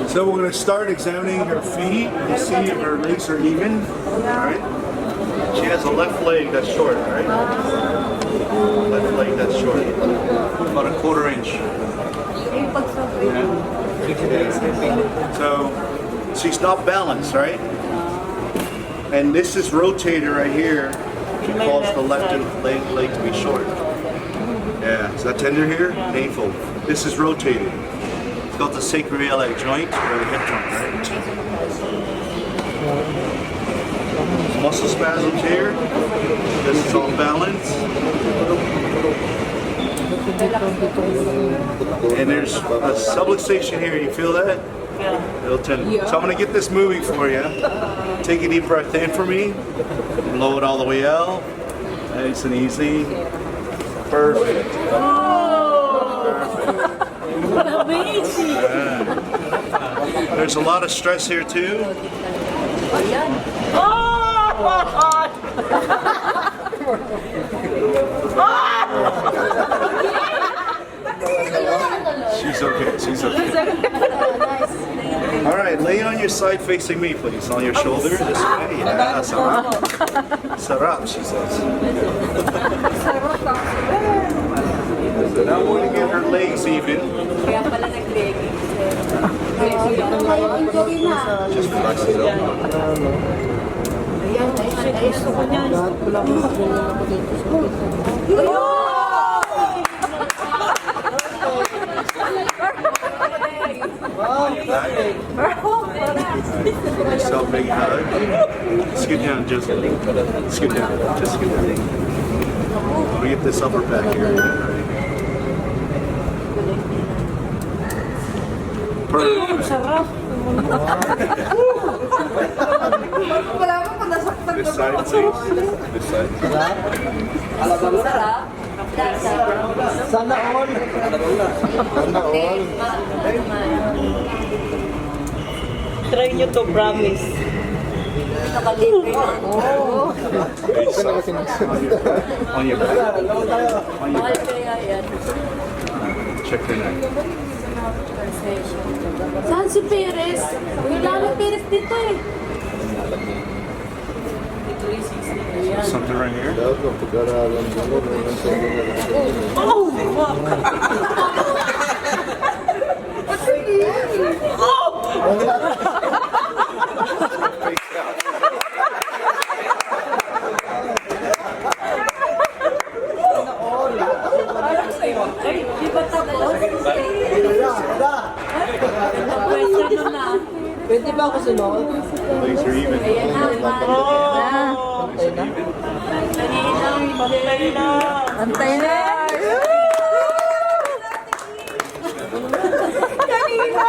So we're going to start examining her feet and see if her legs are even. Alright? She has a left leg that's short, right? Left leg that's short. About a quarter inch. Yeah. So she's not balanced, right? And this is rotator right here. She calls the left leg to be short. Yeah, is that tender here? Painful. This is rotated. It's called the sacroiliac joint or the hip joint, right? Muscle spasms here. This is all balanced. And there's a subluxation here. You feel that? Yeah. It'll tend. So I'm going to get this moving for you. Take a deep breath in for me. Blow it all the way out. Nice and easy. Perfect. Amazing. Yeah. There's a lot of stress here too. She's okay. She's okay. All right, lay on your side facing me, please. On your shoulder, this way. Yeah, sarap. Sarap, she says. So now we're going to get her legs even. Just relax it up. Give yourself a big hug. Scoot down, just scoot down. Just scoot down. We get this upper back here. Perfect. This side, please. This side. Sana all. Sana all. Try nyo to, promise. On your back. On your back. Check the neck. Saan si Perez? Wala na Perez dito eh. Something right here. Pwede ba ako sunod? Legs are even. Antay na! Kanina!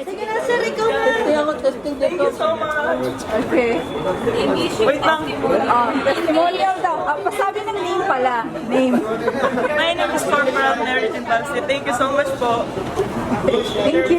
Sige na sir, ikaw na! Thank you so much. Okay. Wait lang. Testimonial daw. Pasabi ng name pala. Name. My name is Corporal Meritin Bansi. Thank you so much po. Thank you.